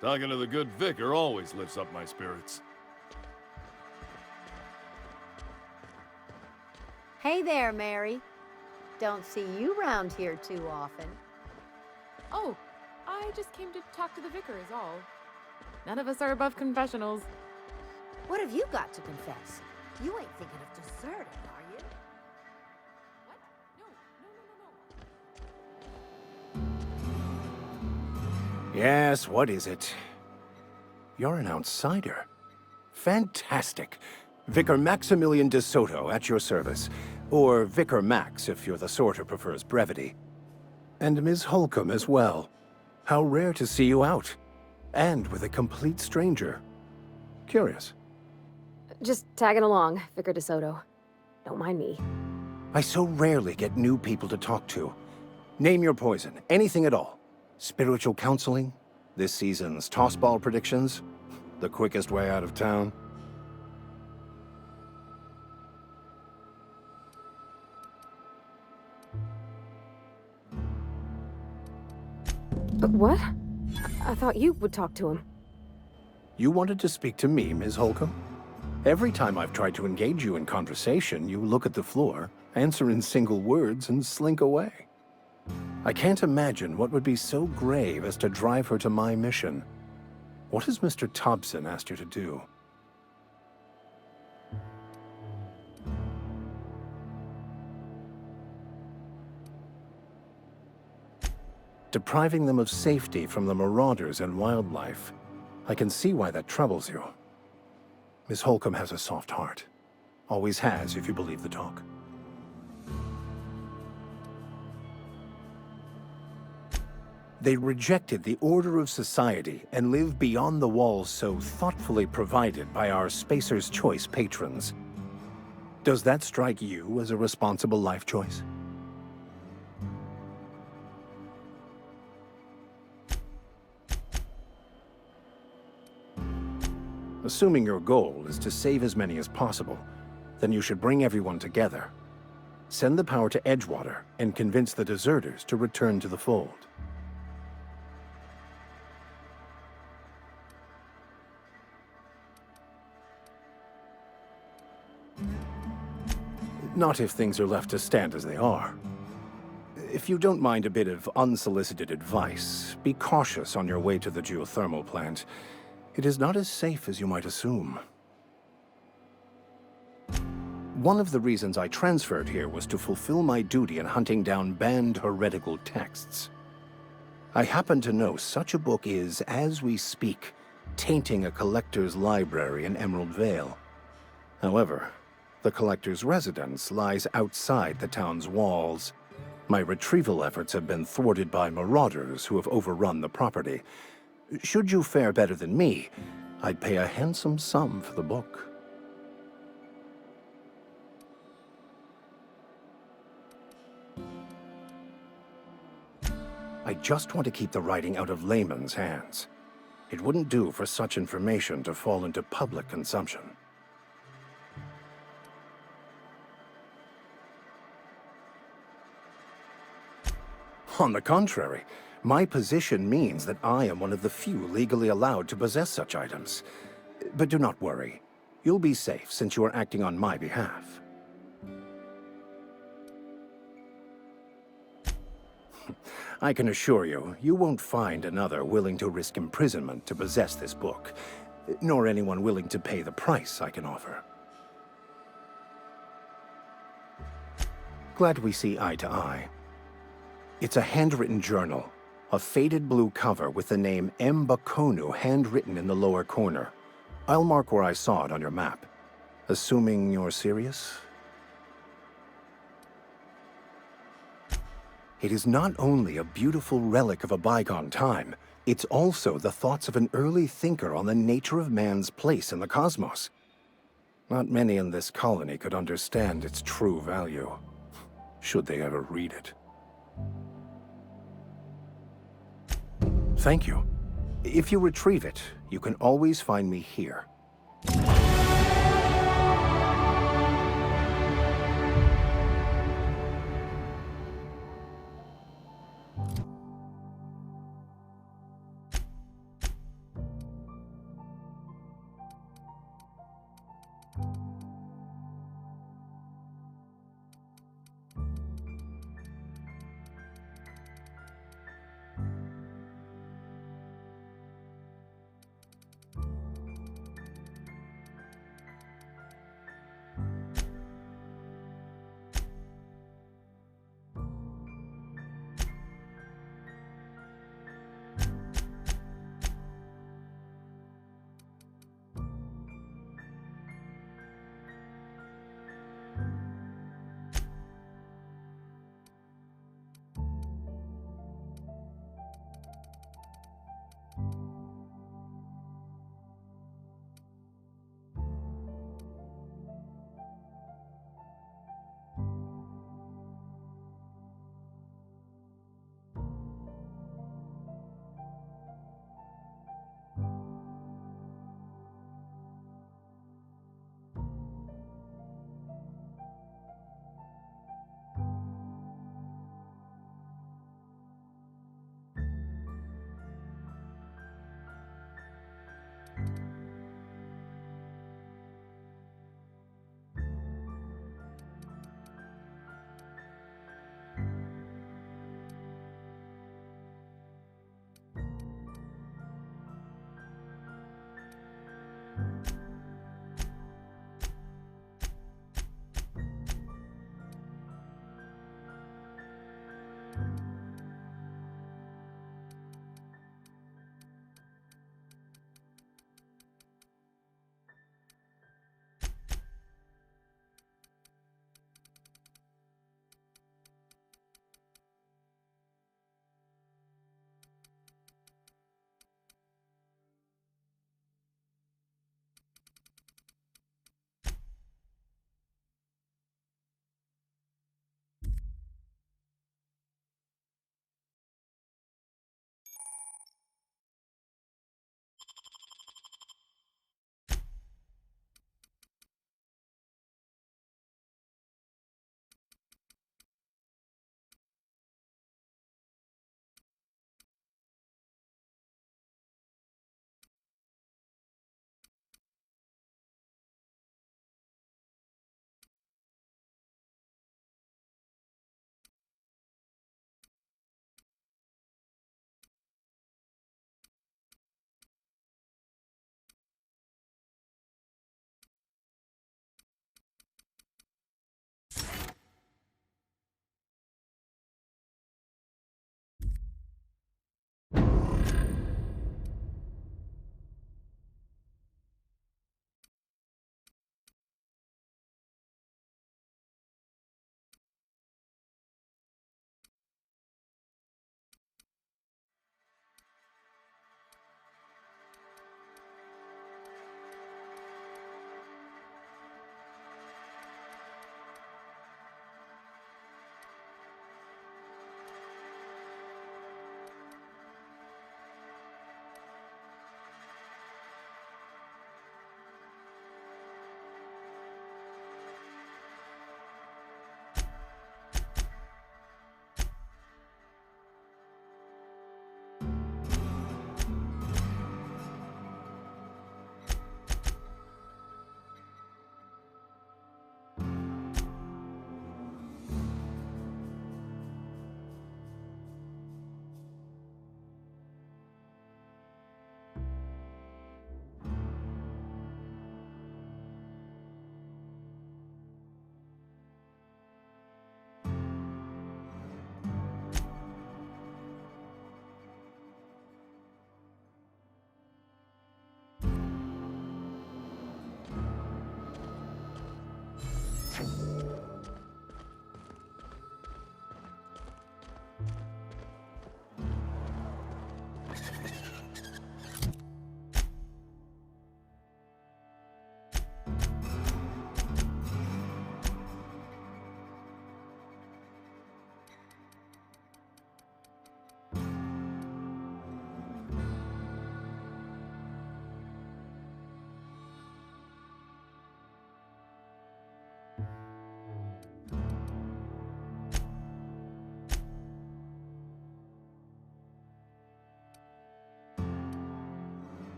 Talking to the good vicar always lifts up my spirits. Hey there, Mary. Don't see you round here too often. Oh, I just came to talk to the vicar is all. None of us are above confessionals. What have you got to confess? You ain't thinking of deserting, are you? What? No. Yes, what is it? You're an outsider. Fantastic. Vicar Maximilian de Soto at your service. Or Vicar Max if you're the sort who prefers brevity. And Ms. Holcomb as well. How rare to see you out. And with a complete stranger. Curious. Just tagging along, Vicar DeSoto. Don't mind me. I so rarely get new people to talk to. Name your poison, anything at all. Spiritual counseling? This season's tossball predictions? The quickest way out of town? What? I thought you would talk to him. You wanted to speak to me, Ms. Holcomb? Every time I've tried to engage you in conversation, you look at the floor, answer in single words, and slink away. I can't imagine what would be so grave as to drive her to my mission. What has Mr. Thompson asked you to do? Depriving them of safety from the marauders and wildlife. I can see why that troubles you. Miss Holcomb has a soft heart. Always has, if you believe the talk. They rejected the order of society and live beyond the walls so thoughtfully provided by our Spacer's Choice patrons. Does that strike you as a responsible life choice? Assuming your goal is to save as many as possible, then you should bring everyone together. Send the power to Edgewater and convince the deserters to return to the fold. Not if things are left to stand as they are. If you don't mind a bit of unsolicited advice, be cautious on your way to the geothermal plant. It is not as safe as you might assume. One of the reasons I transferred here was to fulfill my duty in hunting down banned heretical texts. I happen to know such a book is, as we speak, tainting a collector's library in Emerald Vale. However, the collector's residence lies outside the town's walls. My retrieval efforts have been thwarted by marauders who have overrun the property. Should you fare better than me, I'd pay a handsome sum for the book. I just want to keep the writing out of layman's hands. It wouldn't do for such information to fall into public consumption. On the contrary, my position means that I am one of the few legally allowed to possess such items. But do not worry. You'll be safe since you are acting on my behalf. I can assure you, you won't find another willing to risk imprisonment to possess this book, nor anyone willing to pay the price I can offer. Glad we see eye to eye. It's a handwritten journal. A faded blue cover with the name M'Bakonnu handwritten in the lower corner. I'll mark where I saw it on your map. Assuming you're serious? It is not only a beautiful relic of a bygone time, it's also the thoughts of an early thinker on the nature of man's place in the cosmos. Not many in this colony could understand its true value, should they ever read it. Thank you. If you retrieve it, you can always find me here.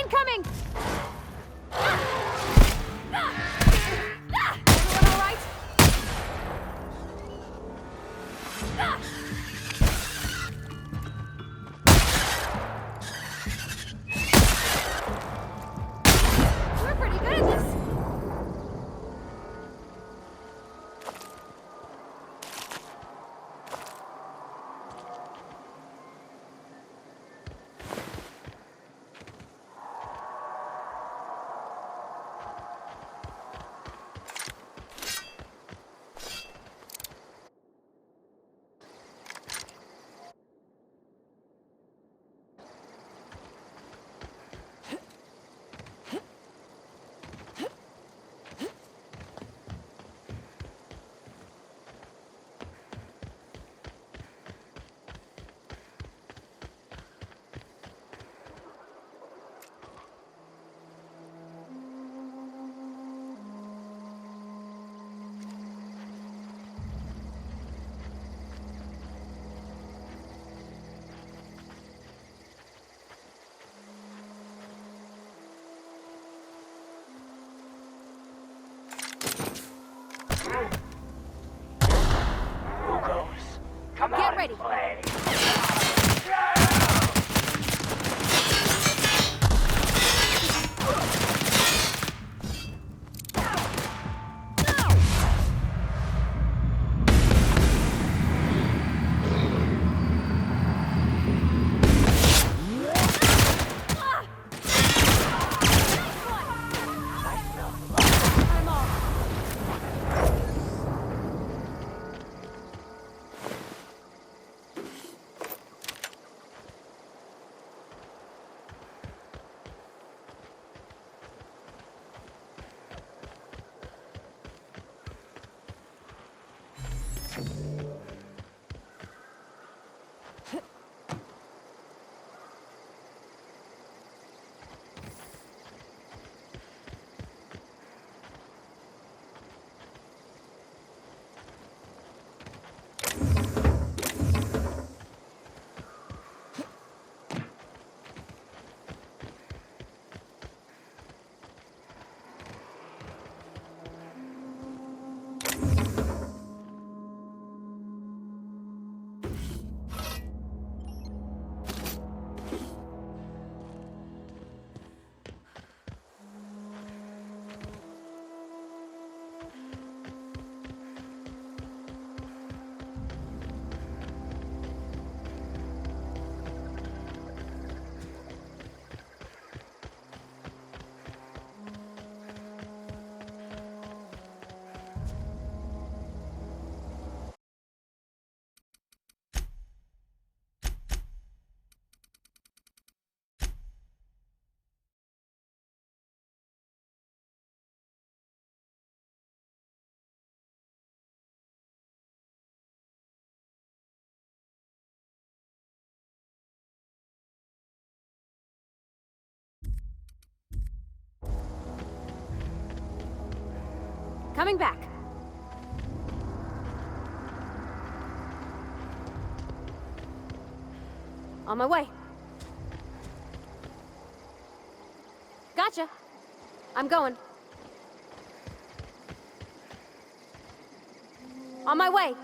Incoming! Everyone all right? We're pretty good at this. Get ready. I'm off. Coming back. On my way. Gotcha. I'm going. On my way.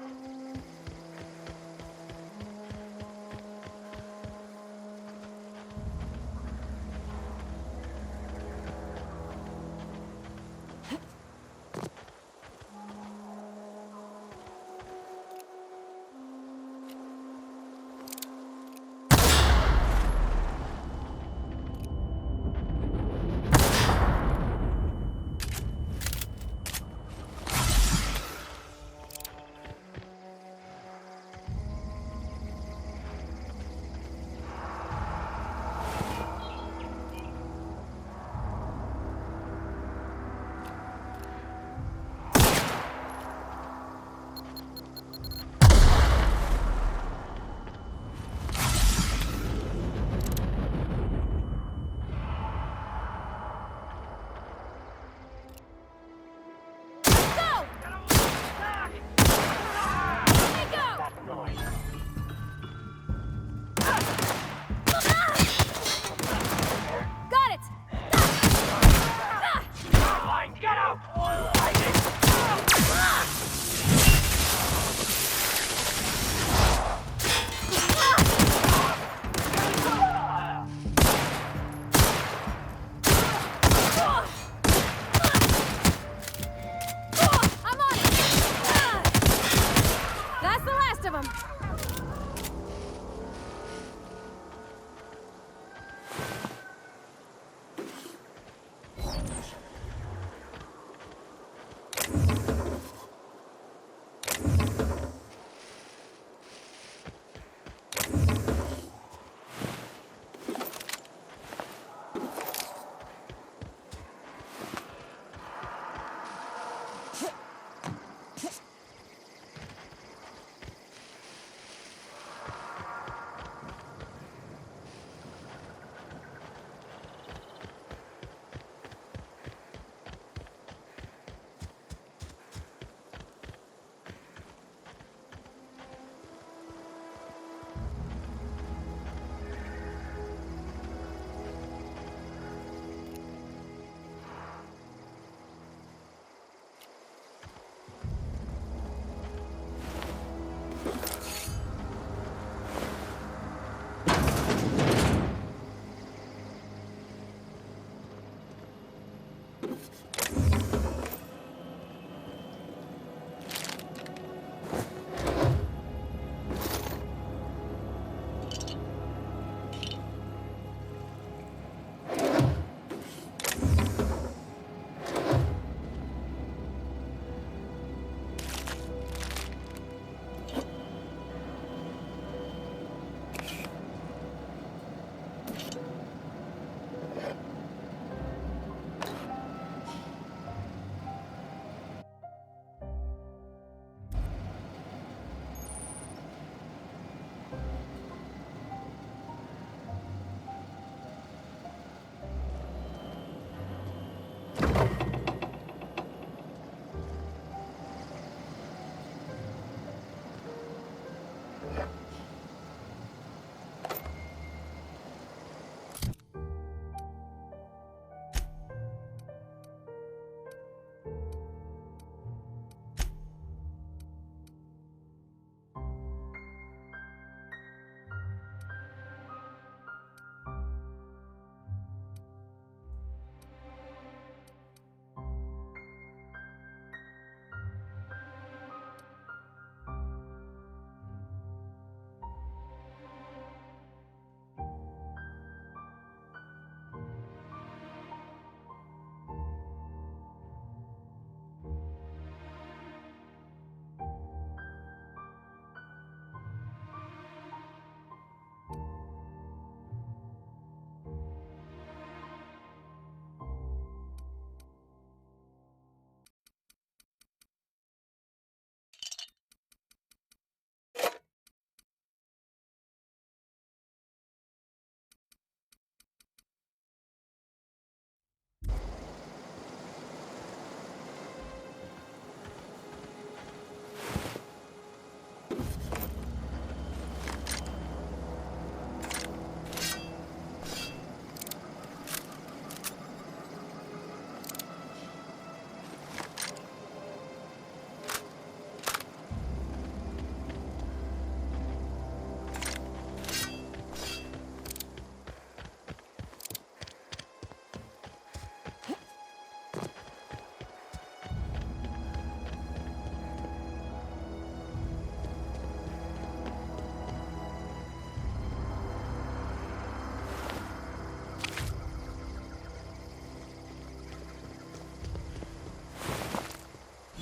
Got it!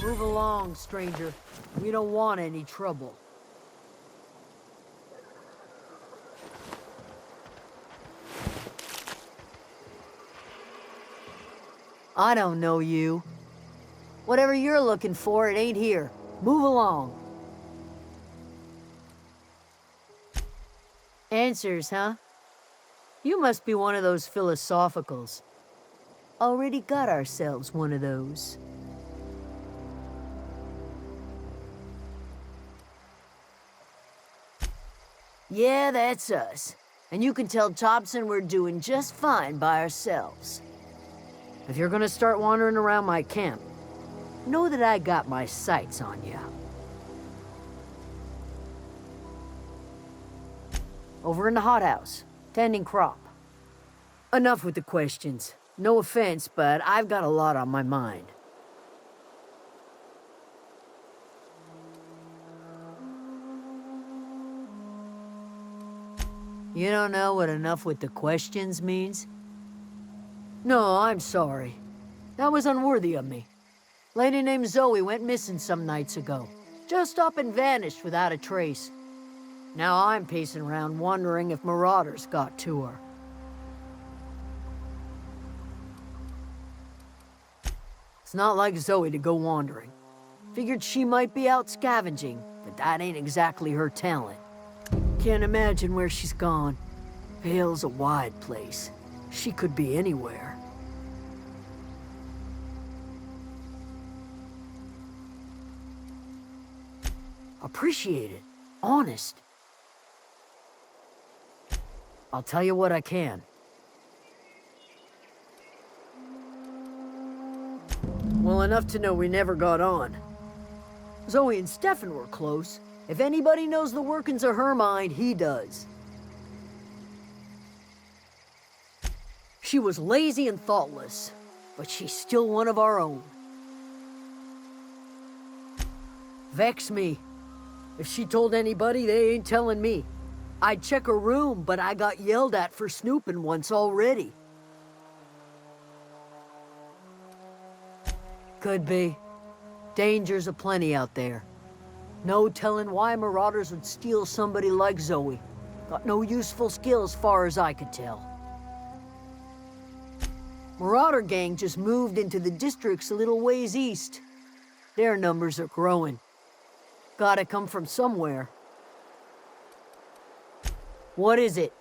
Move along, stranger. We don't want any trouble. I don't know you. Whatever you're looking for, it ain't here. Move along. Answers, huh? You must be one of those philosophicals. Already got ourselves one of those. Yeah, that's us. And you can tell Thompson we're doing just fine by ourselves. If you're gonna start wandering around my camp, know that I got my sights on you. Over in the hothouse, tending crop. Enough with the questions. No offense, but I've got a lot on my mind. You don't know what enough with the questions means? No, I'm sorry. That was unworthy of me. Lady named Zoe went missing some nights ago. Just up and vanished without a trace. Now I'm pacing around wondering if marauders got to her. It's not like Zoe to go wandering. Figured she might be out scavenging, but that ain't exactly her talent. Can't imagine where she's gone. Vale's a wide place. She could be anywhere. Appreciate it. Honest. I'll tell you what I can. Well, enough to know we never got on. Zoe and Stefan were close. If anybody knows the workings of her mind, he does. She was lazy and thoughtless, but she's still one of our own. Vex me. If she told anybody, they ain't telling me. I'd check her room, but I got yelled at for snooping once already. Could be. Dangers aplenty out there. No telling why marauders would steal somebody like Zoe. Got no useful skill as far as I could tell. Marauder gang just moved into the districts a little ways east. Their numbers are growing. Gotta come from somewhere. What is it?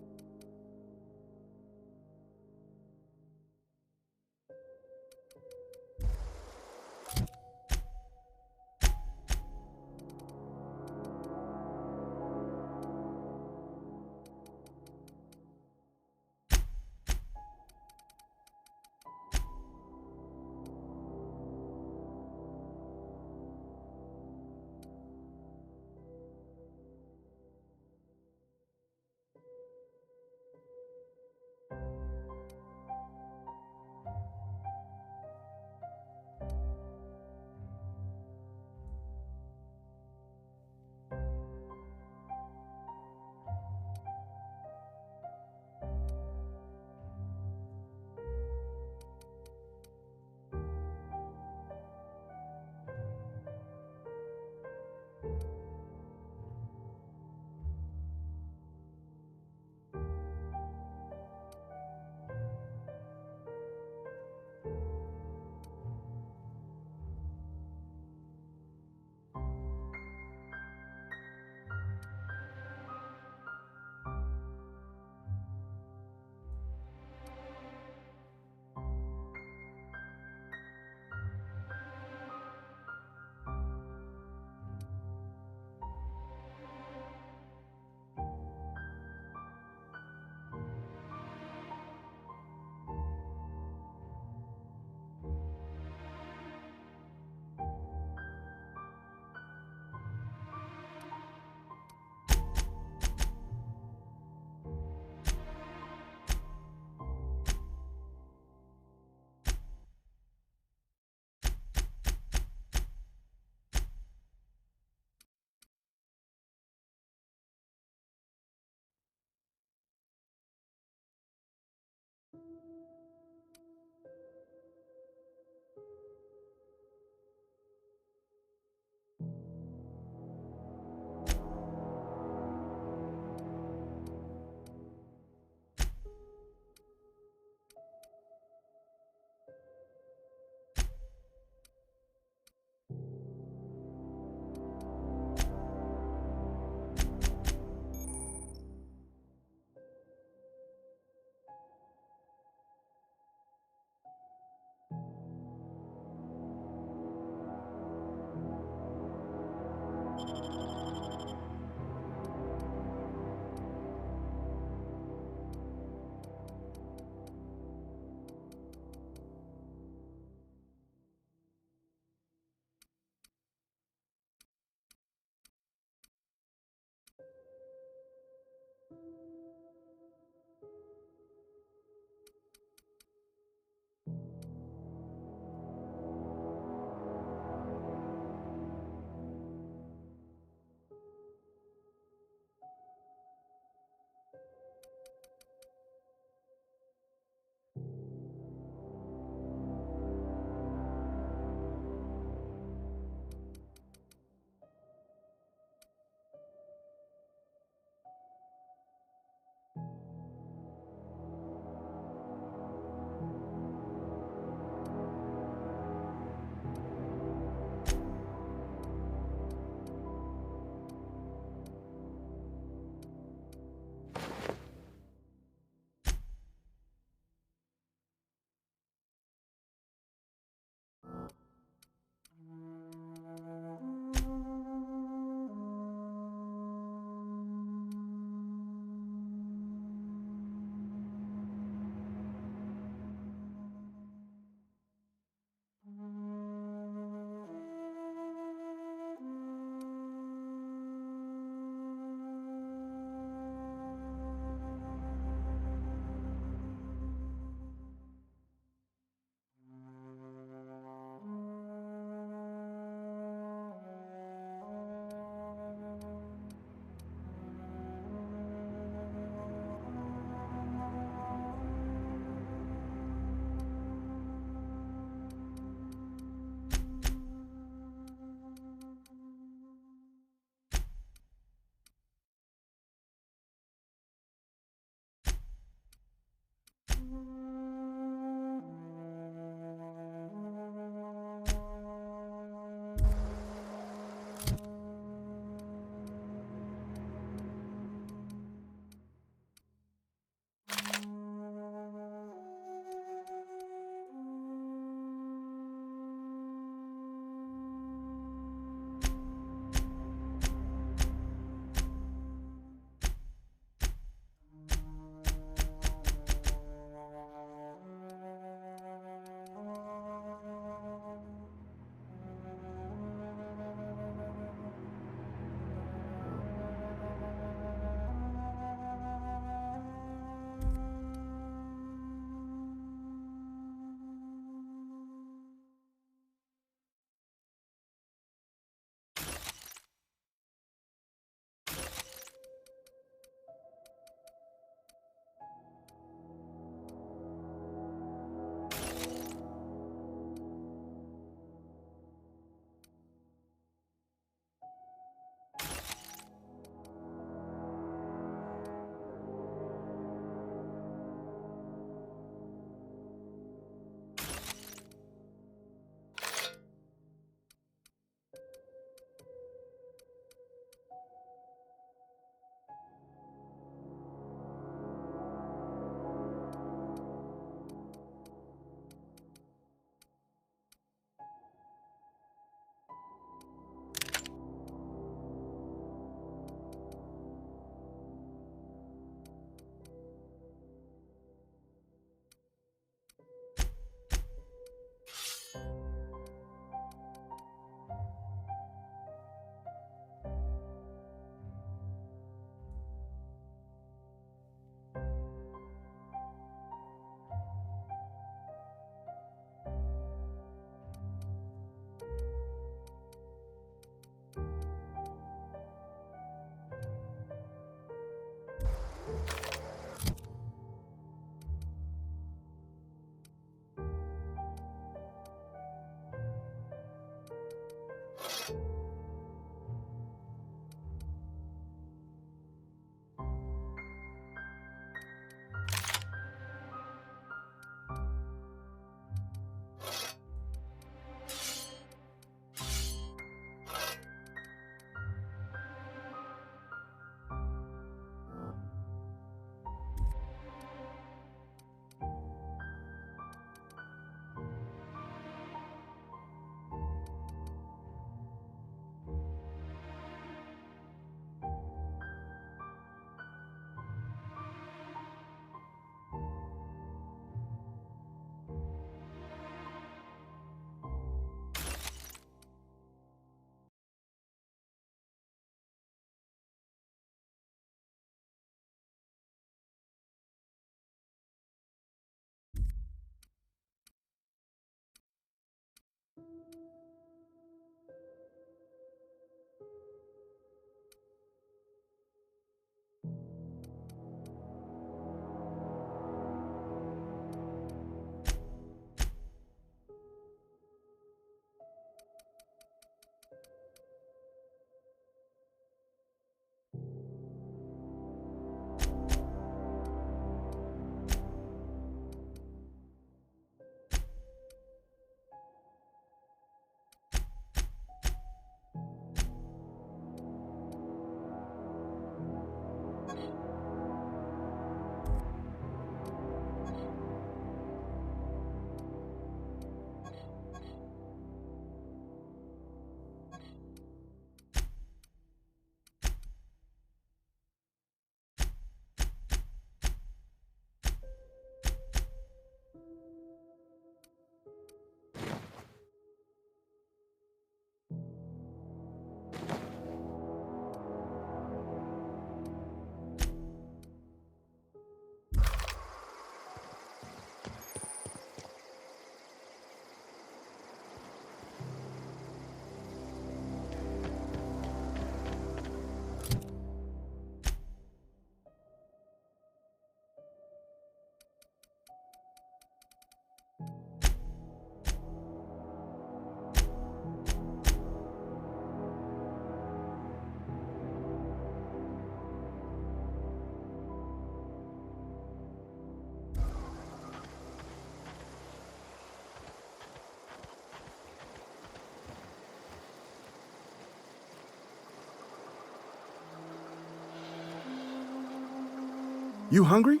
You hungry?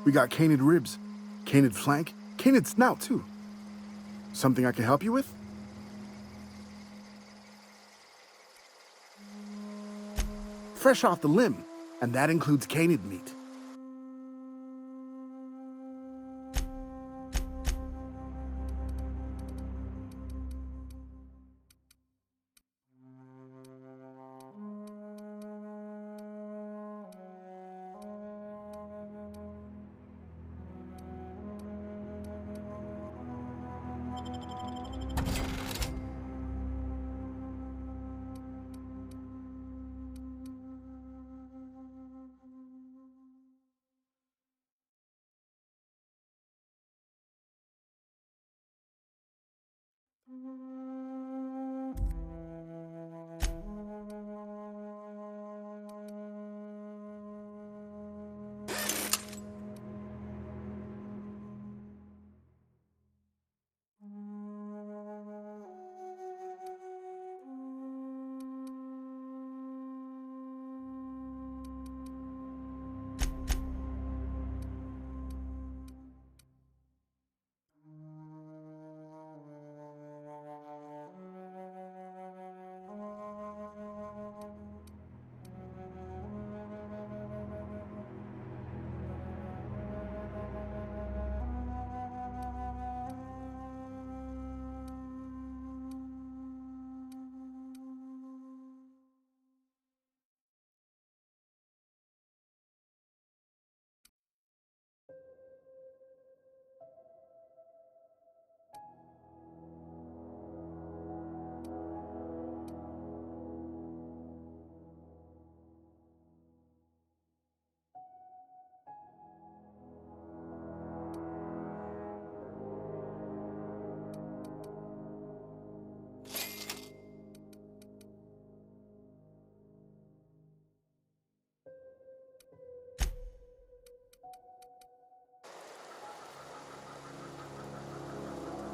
We got canid ribs, canid flank, canid snout, too. Something I can help you with? Fresh off the limb, and that includes canid meat.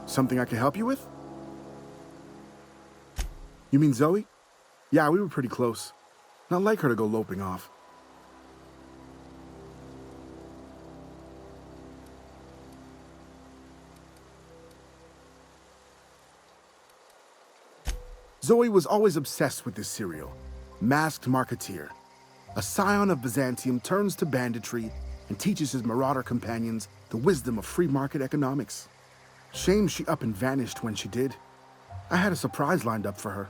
Something I can help you with? You mean Zoe? Yeah, we were pretty close. Not like her to go loping off. Zoe was always obsessed with this serial, Masked Marketeer. A scion of Byzantium turns to banditry and teaches his marauder companions the wisdom of free market economics. Shame she up and vanished when she did. I had a surprise lined up for her.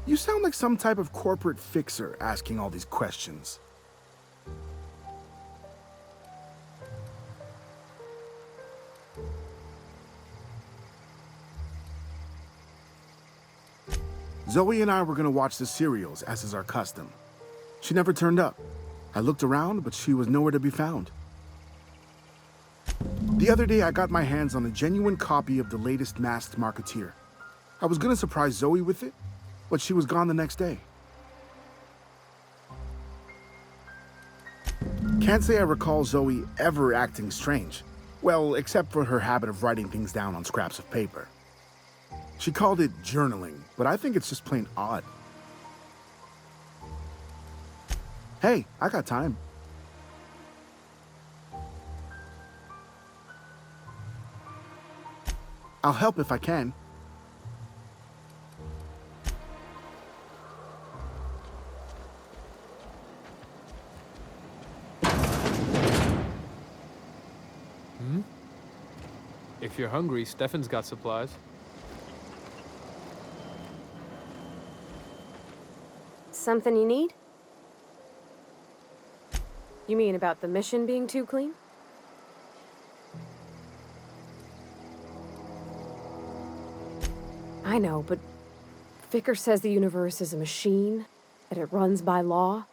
You sound like some type of corporate fixer asking all these questions. Zoe and I were gonna watch the serials, as is our custom. She never turned up. I looked around, but she was nowhere to be found. The other day, I got my hands on a genuine copy of the latest Masked Marketeer. I was gonna surprise Zoe with it, but she was gone the next day. Can't say I recall Zoe ever acting strange. Well, except for her habit of writing things down on scraps of paper. She called it journaling, but I think it's just plain odd. Hey, I got time. I'll help if I can. If you're hungry, Stefan's got supplies. Something you need? You mean about the mission being too clean? I know, but Vicker says the universe is a machine, that it runs by law.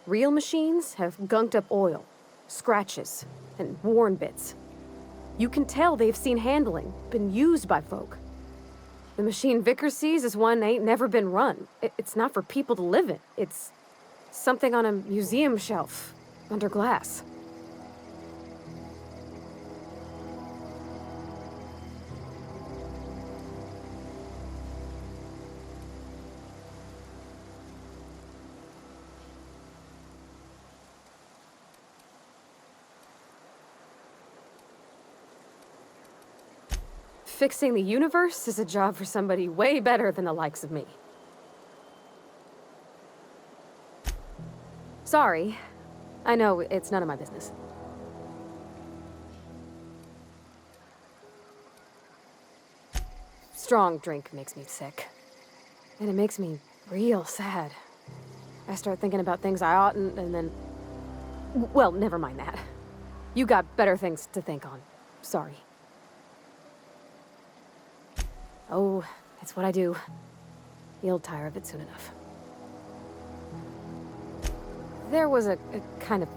Real machines have gunked up oil, scratches, and worn bits. You can tell they've seen handling, been used by folk. The machine Vicker sees is one ain't never been run. It's not for people to live in. It's something on a museum shelf, under glass. fixing the universe is a job for somebody way better than the likes of me. Sorry. I know it's none of my business. Strong drink makes me sick. And it makes me real sad. I start thinking about things I oughtn't, and then... Well, never mind that. You got better things to think on. Sorry. Oh, it's what I do. You'll tire of it soon enough. There was a kind of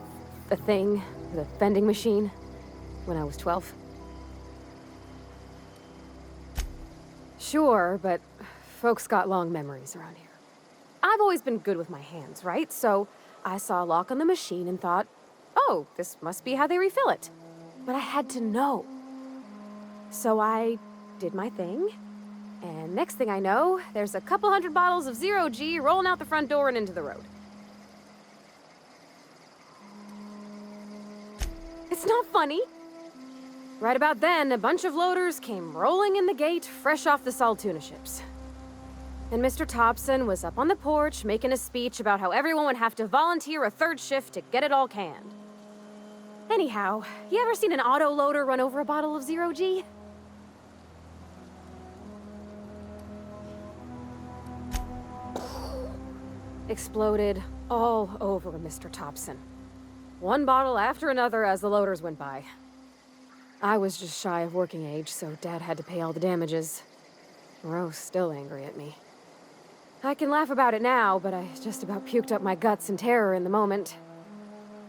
a thing with a vending machine when I was 12. Sure, but folks got long memories around here. I've always been good with my hands, right? So I saw a lock on the machine and thought, oh, this must be how they refill it. But I had to know. So I did my thing, and next thing I know, there's a couple hundred bottles of Zero G rolling out the front door and into the road. It's not funny. Right about then, a bunch of loaders came rolling in the gate, fresh off the Sal tuna ships. And Mr. Thompson was up on the porch making a speech about how everyone would have to volunteer a third shift to get it all canned. Anyhow, you ever seen an auto loader run over a bottle of Zero G? Exploded all over Mr. Thompson. One bottle after another as the loaders went by. I was just shy of working age, so Dad had to pay all the damages. Rose still angry at me. I can laugh about it now, but I just about puked up my guts in terror in the moment.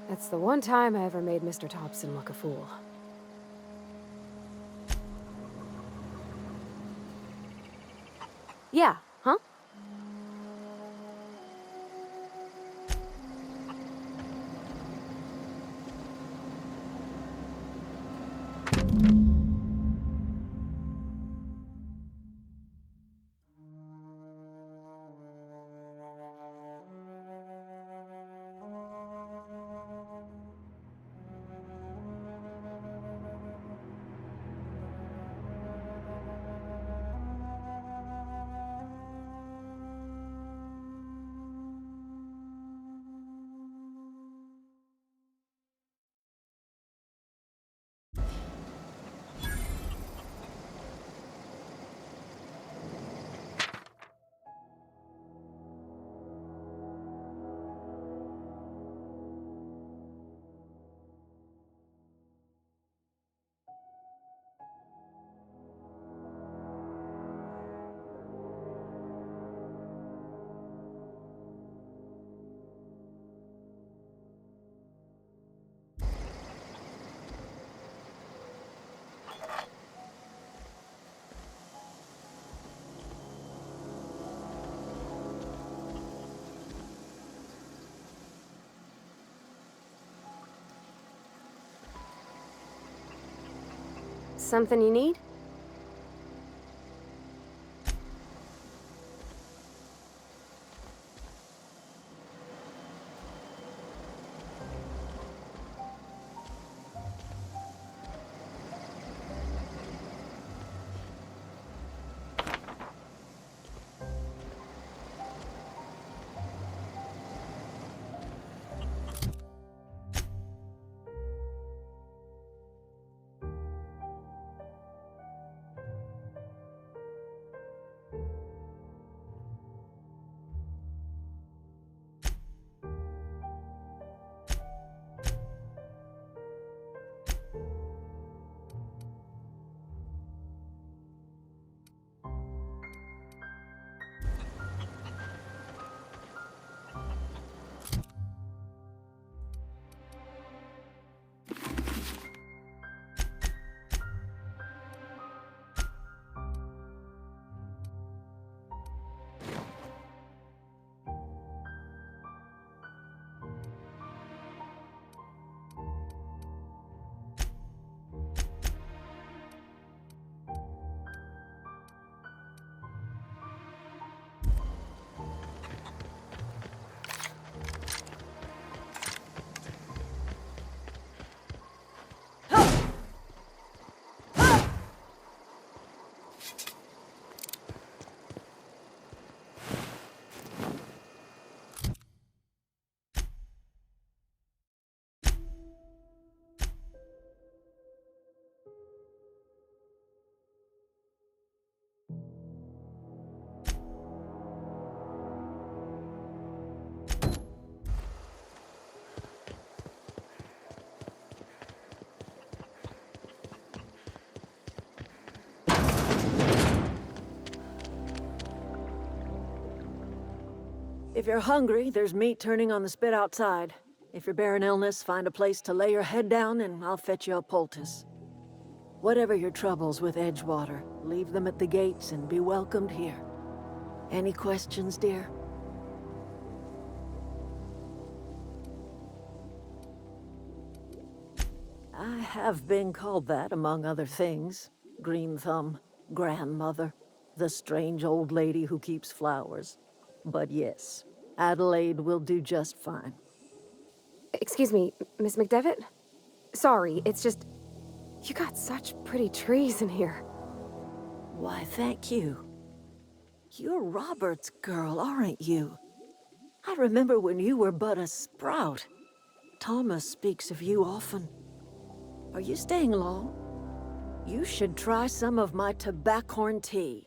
That's the one time I ever made Mr. Thompson look a fool. Yeah, huh? Something you need? If you're hungry, there's meat turning on the spit outside. If you're bearing illness, find a place to lay your head down and I'll fetch you a poultice. Whatever your troubles with Edgewater, leave them at the gates and be welcomed here. Any questions, dear? I have been called that, among other things. Green Thumb, grandmother, the strange old lady who keeps flowers. But yes, Adelaide will do just fine. Excuse me, Miss McDevitt? Sorry, it's just... You got such pretty trees in here. Why, thank you. You're Robert's girl, aren't you? I remember when you were but a sprout. Thomas speaks of you often. Are you staying long? You should try some of my tobaccorn tea.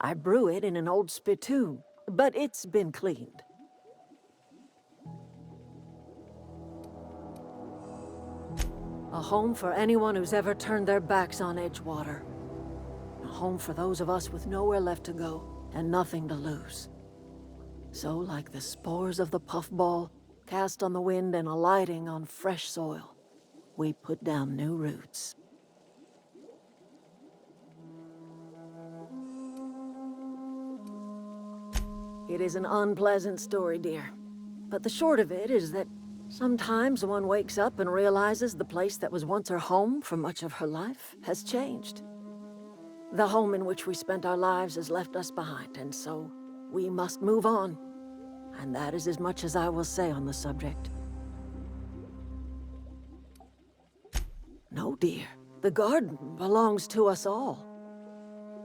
I brew it in an old spittoon, but it's been cleaned. A home for anyone who's ever turned their backs on Edgewater. A home for those of us with nowhere left to go and nothing to lose. So, like the spores of the puffball, cast on the wind and alighting on fresh soil, we put down new roots. It is an unpleasant story, dear. But the short of it is that sometimes one wakes up and realizes the place that was once her home for much of her life has changed. The home in which we spent our lives has left us behind, and so we must move on. And that is as much as I will say on the subject. No, dear. The garden belongs to us all.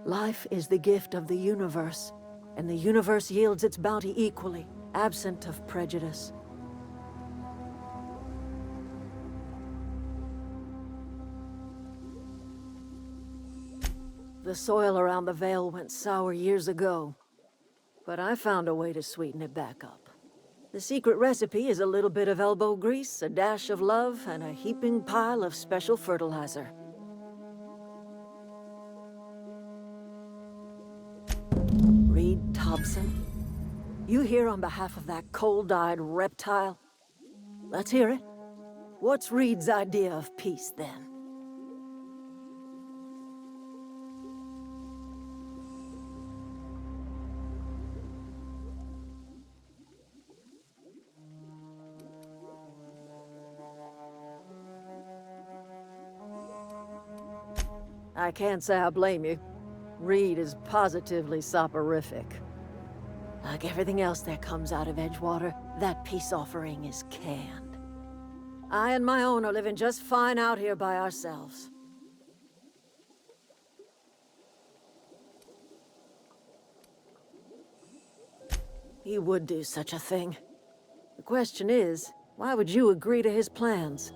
Life is the gift of the universe, and the universe yields its bounty equally, absent of prejudice. The soil around the Vale went sour years ago, but I found a way to sweeten it back up. The secret recipe is a little bit of elbow grease, a dash of love, and a heaping pile of special fertilizer. Reed Thompson? You here on behalf of that cold-eyed reptile? Let's hear it. What's Reed's idea of peace, then? I can't say I blame you. Reed is positively soporific. Like everything else that comes out of Edgewater, that peace offering is canned. I and my own are living just fine out here by ourselves. He would do such a thing. The question is, why would you agree to his plans?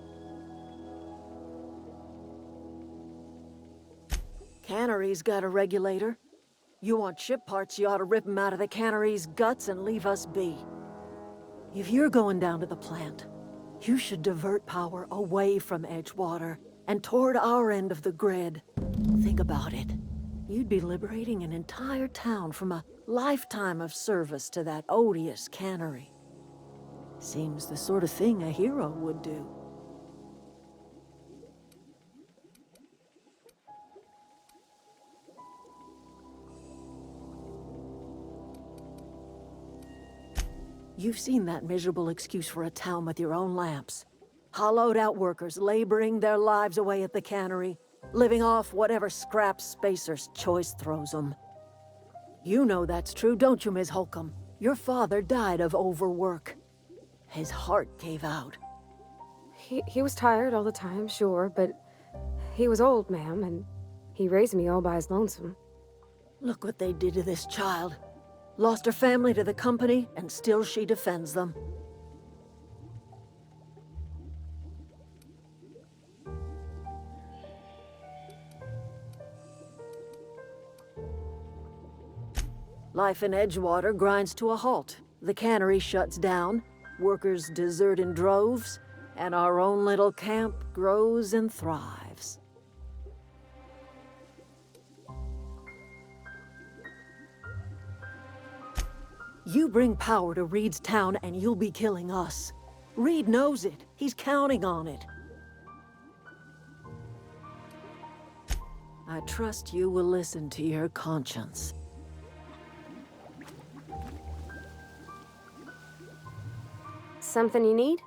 Cannery's got a regulator. You want ship parts, you ought to rip them out of the cannery's guts and leave us be. If you're going down to the plant, you should divert power away from Edgewater and toward our end of the grid. Think about it. You'd be liberating an entire town from a lifetime of service to that odious cannery. Seems the sort of thing a hero would do. You've seen that miserable excuse for a town with your own lamps. Hollowed out workers laboring their lives away at the cannery, living off whatever scraps Spacer's choice throws them. You know that's true, don't you, Ms. Holcomb? Your father died of overwork. His heart gave out. He was tired all the time, sure, but he was old, ma'am, and he raised me all by his lonesome. Look what they did to this child. Lost her family to the company, and still she defends them. Life in Edgewater grinds to a halt. The cannery shuts down, workers desert in droves, and our own little camp grows and thrives. You bring power to Reed's town and you'll be killing us. Reed knows it. He's counting on it. I trust you will listen to your conscience. Something you need?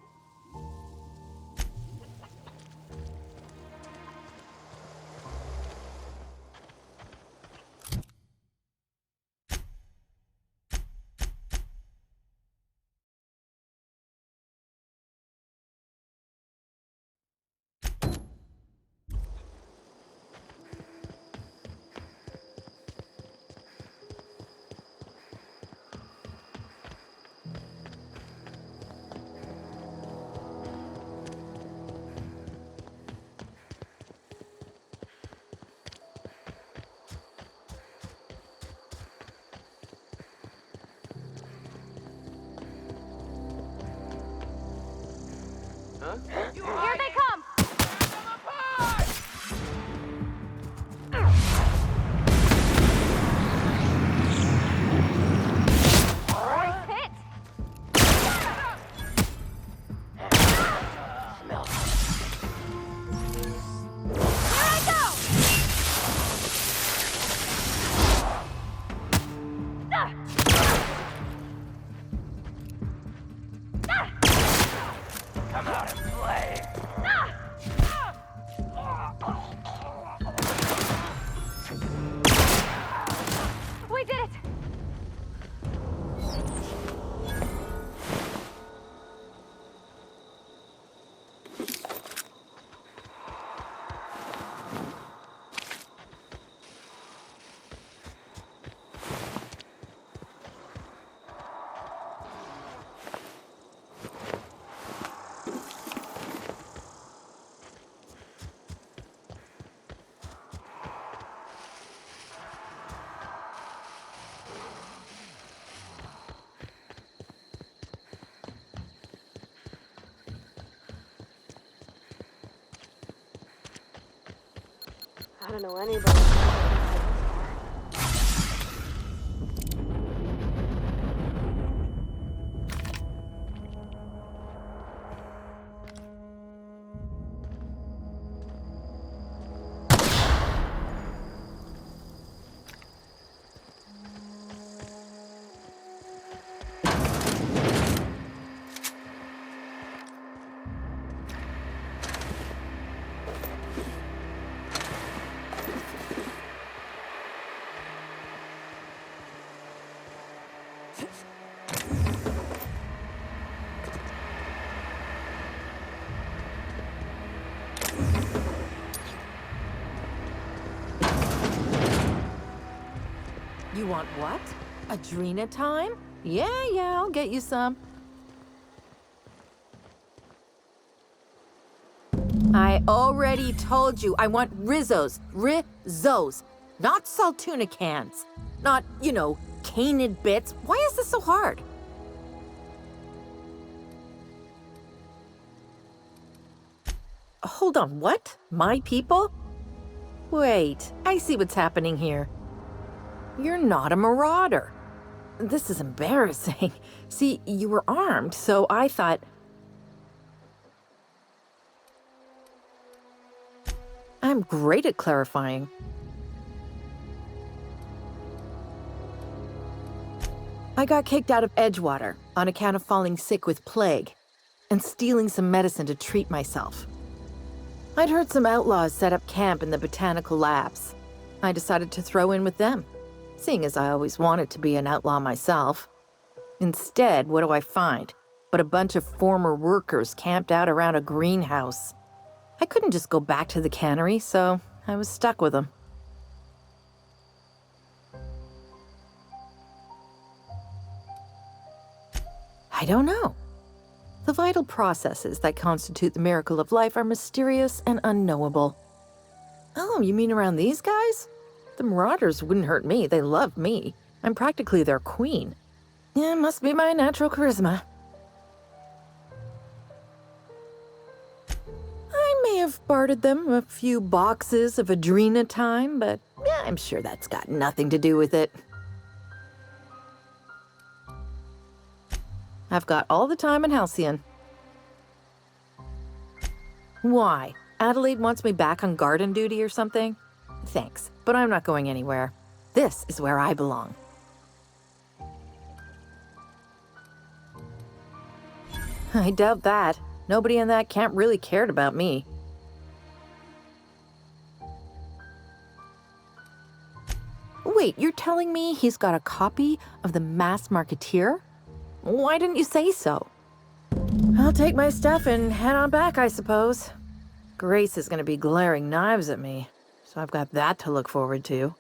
Here they come! Right hit! Here I go! We did it! I don't know anybody. You want what? Adrena time? Yeah, I'll get you some. I already told you I want Rizzos. Rizzos. Not Saltuna cans. Not, canid bits. Why is this so hard? Hold on, what? My people? Wait, I see what's happening here. You're not a marauder. This is embarrassing. See, you were armed, so I thought... I'm great at clarifying. I got kicked out of Edgewater on account of falling sick with plague and stealing some medicine to treat myself. I'd heard some outlaws set up camp in the botanical labs. I decided to throw in with them, seeing as I always wanted to be an outlaw myself. Instead, what do I find but a bunch of former workers camped out around a greenhouse? I couldn't just go back to the cannery, so I was stuck with them. I don't know. The vital processes that constitute the miracle of life are mysterious and unknowable. Oh, you mean around these guys? The Marauders wouldn't hurt me. They love me. I'm practically their queen. Yeah, must be my natural charisma. I may have bartered them a few boxes of Adrena time, but yeah, I'm sure that's got nothing to do with it. I've got all the time in Halcyon. Why? Adelaide wants me back on garden duty or something? Thanks, but I'm not going anywhere. This is where I belong. I doubt that. Nobody in that camp really cared about me. Wait, you're telling me he's got a copy of The Masked Marketeer? Why didn't you say so? I'll take my stuff and head on back, I suppose. Grace is going to be glaring knives at me, so I've got that to look forward to.